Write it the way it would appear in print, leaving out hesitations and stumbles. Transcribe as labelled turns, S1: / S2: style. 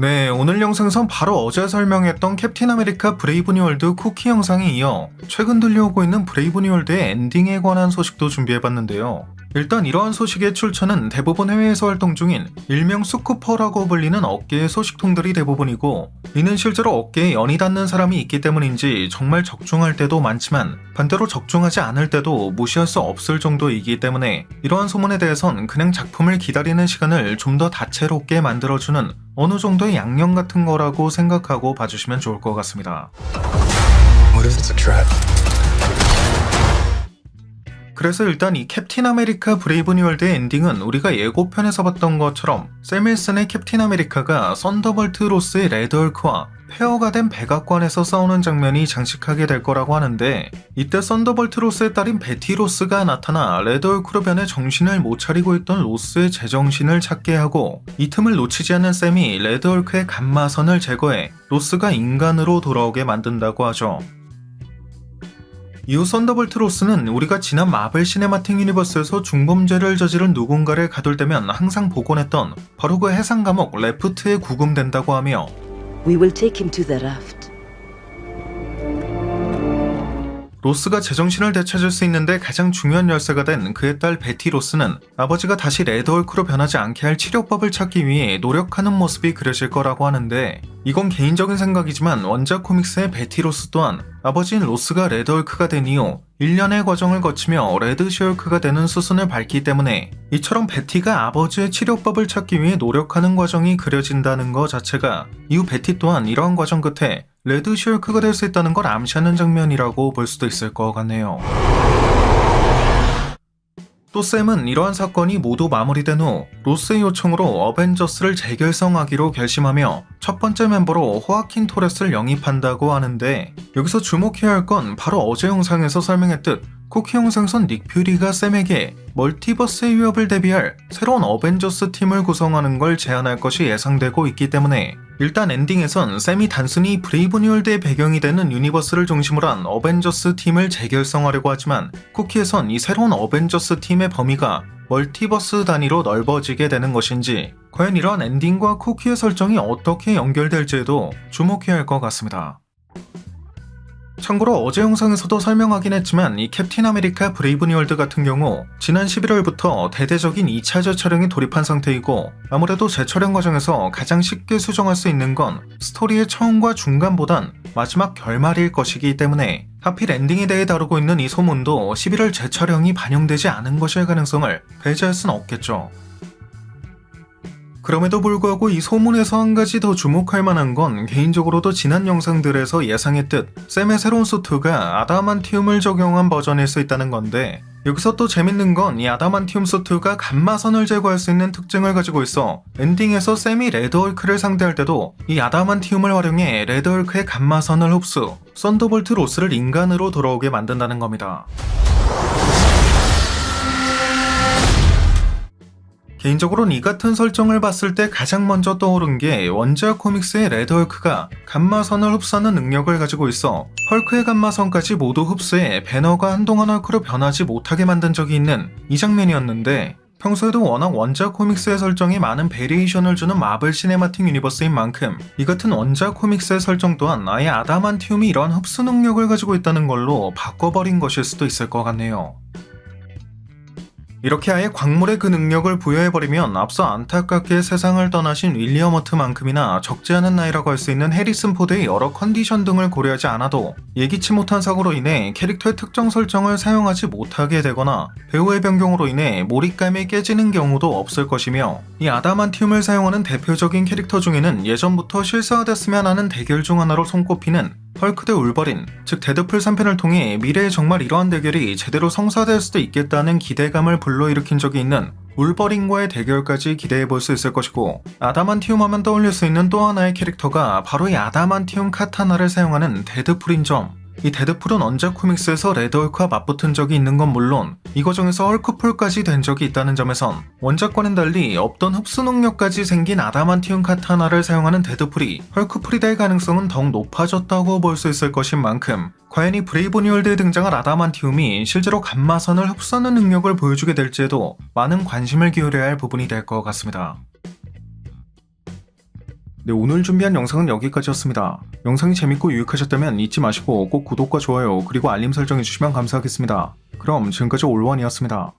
S1: 네, 오늘 영상에선 바로 어제 설명했던 캡틴 아메리카 브레이브 뉴월드 쿠키 영상에 이어 최근 들려오고 있는 브레이브 뉴월드의 엔딩에 관한 소식도 준비해봤는데요. 일단 이러한 소식의 출처는 대부분 해외에서 활동 중인 일명 스쿠퍼라고 불리는 업계의 소식통들이 대부분이고, 이는 실제로 업계에 연이 닿는 사람이 있기 때문인지 정말 적중할 때도 많지만 반대로 적중하지 않을 때도 무시할 수 없을 정도이기 때문에 이러한 소문에 대해선 그냥 작품을 기다리는 시간을 좀 더 다채롭게 만들어주는 어느 정도의 양념 같은 거라고 생각하고 봐주시면 좋을 것 같습니다.
S2: What if it's a trap?
S1: 그래서 일단 이 캡틴 아메리카 브레이브 뉴월드의 엔딩은 우리가 예고편에서 봤던 것처럼 샘 윌슨의 캡틴 아메리카가 썬더볼트 로스의 레드 헐크와 페어가 된 백악관에서 싸우는 장면이 장식하게 될 거라고 하는데, 이때 썬더볼트 로스의 딸인 베티 로스가 나타나 레드 헐크로 변해 정신을 못 차리고 있던 로스의 제정신을 찾게 하고, 이 틈을 놓치지 않는 샘이 레드 헐크의 감마선을 제거해 로스가 인간으로 돌아오게 만든다고 하죠. 이후 썬더볼트 로스는 우리가 지난 마블 시네마틱 유니버스에서 중범죄를 저지른 누군가를 가둘 때면 항상 복원했던 바로 그 해상 감옥 레프트에 구금된다고 하며,
S3: We will take him to the raft.
S1: 로스가 제정신을 되찾을 수 있는데 가장 중요한 열쇠가 된 그의 딸 베티 로스는 아버지가 다시 레드 헐크로 변하지 않게 할 치료법을 찾기 위해 노력하는 모습이 그려질 거라고 하는데, 이건 개인적인 생각이지만 원작 코믹스의 베티 로스 또한 아버지인 로스가 레드 헐크가 된 이후 1년의 과정을 거치며 레드 시헐크가 되는 수순을 밟기 때문에 이처럼 베티가 아버지의 치료법을 찾기 위해 노력하는 과정이 그려진다는 것 자체가 이후 베티 또한 이러한 과정 끝에 레드 시헐크가 될 수 있다는 걸 암시하는 장면이라고 볼 수도 있을 것 같네요. 또 샘은 이러한 사건이 모두 마무리된 후 로스의 요청으로 어벤져스를 재결성하기로 결심하며 첫 번째 멤버로 호아킨 토레스를 영입한다고 하는데, 여기서 주목해야 할 건 바로 어제 영상에서 설명했듯 쿠키 영상에선 닉 퓨리가 샘에게 멀티버스의 위협을 대비할 새로운 어벤져스 팀을 구성하는 걸 제안할 것이 예상되고 있기 때문에 일단 엔딩에선 샘이 단순히 브레이브 뉴월드의 배경이 되는 유니버스를 중심으로 한 어벤져스 팀을 재결성하려고 하지만, 쿠키에선 이 새로운 어벤져스 팀의 범위가 멀티버스 단위로 넓어지게 되는 것인지, 과연 이러한 엔딩과 쿠키의 설정이 어떻게 연결될지에도 주목해야 할 것 같습니다. 참고로 어제 영상에서도 설명하긴 했지만 이 캡틴 아메리카 브레이브 뉴월드 같은 경우 지난 11월부터 대대적인 2차 재촬영에 돌입한 상태이고, 아무래도 재촬영 과정에서 가장 쉽게 수정할 수 있는 건 스토리의 처음과 중간보단 마지막 결말일 것이기 때문에 하필 엔딩에 대해 다루고 있는 이 소문도 11월 재촬영이 반영되지 않은 것일 가능성을 배제할 순 없겠죠. 그럼에도 불구하고 이 소문에서 한 가지 더 주목할 만한 건 개인적으로도 지난 영상들에서 예상했듯 샘의 새로운 수트가 아다만티움을 적용한 버전일 수 있다는 건데, 여기서 또 재밌는 건 이 아다만티움 수트가 감마선을 제거할 수 있는 특징을 가지고 있어 엔딩에서 샘이 레드 헐크를 상대할 때도 이 아다만티움을 활용해 레드 헐크의 감마선을 흡수, 썬더볼트 로스를 인간으로 돌아오게 만든다는 겁니다. 개인적으로는 이 같은 설정을 봤을 때 가장 먼저 떠오른 게 원작 코믹스의 레드 헐크가 감마선을 흡수하는 능력을 가지고 있어 헐크의 감마선까지 모두 흡수해 배너가 한동안 헐크로 변하지 못하게 만든 적이 있는 이 장면이었는데, 평소에도 워낙 원작 코믹스의 설정에 많은 베리에이션을 주는 마블 시네마틱 유니버스인 만큼 이 같은 원작 코믹스의 설정 또한 아예 아다만티움이 이러한 흡수 능력을 가지고 있다는 걸로 바꿔버린 것일 수도 있을 것 같네요. 이렇게 아예 광물에 그 능력을 부여해버리면 앞서 안타깝게 세상을 떠나신 윌리엄 허트만큼이나 적지 않은 나이라고 할 수 있는 해리슨 포드의 여러 컨디션 등을 고려하지 않아도 예기치 못한 사고로 인해 캐릭터의 특정 설정을 사용하지 못하게 되거나 배우의 변경으로 인해 몰입감이 깨지는 경우도 없을 것이며, 이 아다만티움을 사용하는 대표적인 캐릭터 중에는 예전부터 실사화됐으면 하는 대결 중 하나로 손꼽히는 헐크 대 울버린, 즉 데드풀 3편을 통해 미래에 정말 이러한 대결이 제대로 성사될 수도 있겠다는 기대감을 불러일으킨 적이 있는 울버린과의 대결까지 기대해볼 수 있을 것이고, 아다만티움 하면 떠올릴 수 있는 또 하나의 캐릭터가 바로 이 아다만티움 카타나를 사용하는 데드풀인 점. 이 데드풀은 원작 코믹스에서 레드 헐크와 맞붙은 적이 있는 건 물론 이 과정에서 헐크풀까지 된 적이 있다는 점에선 원작과는 달리 없던 흡수 능력까지 생긴 아다만티움 카타나를 사용하는 데드풀이 헐크풀이 될 가능성은 더욱 높아졌다고 볼 수 있을 것인 만큼, 과연 이 브레이브 뉴월드에 등장할 아다만티움이 실제로 감마선을 흡수하는 능력을 보여주게 될지에도 많은 관심을 기울여야 할 부분이 될 것 같습니다. 네, 오늘 준비한 영상은 여기까지였습니다. 영상이 재밌고 유익하셨다면 잊지 마시고 꼭 구독과 좋아요 그리고 알림 설정해주시면 감사하겠습니다. 그럼 지금까지 올원이었습니다.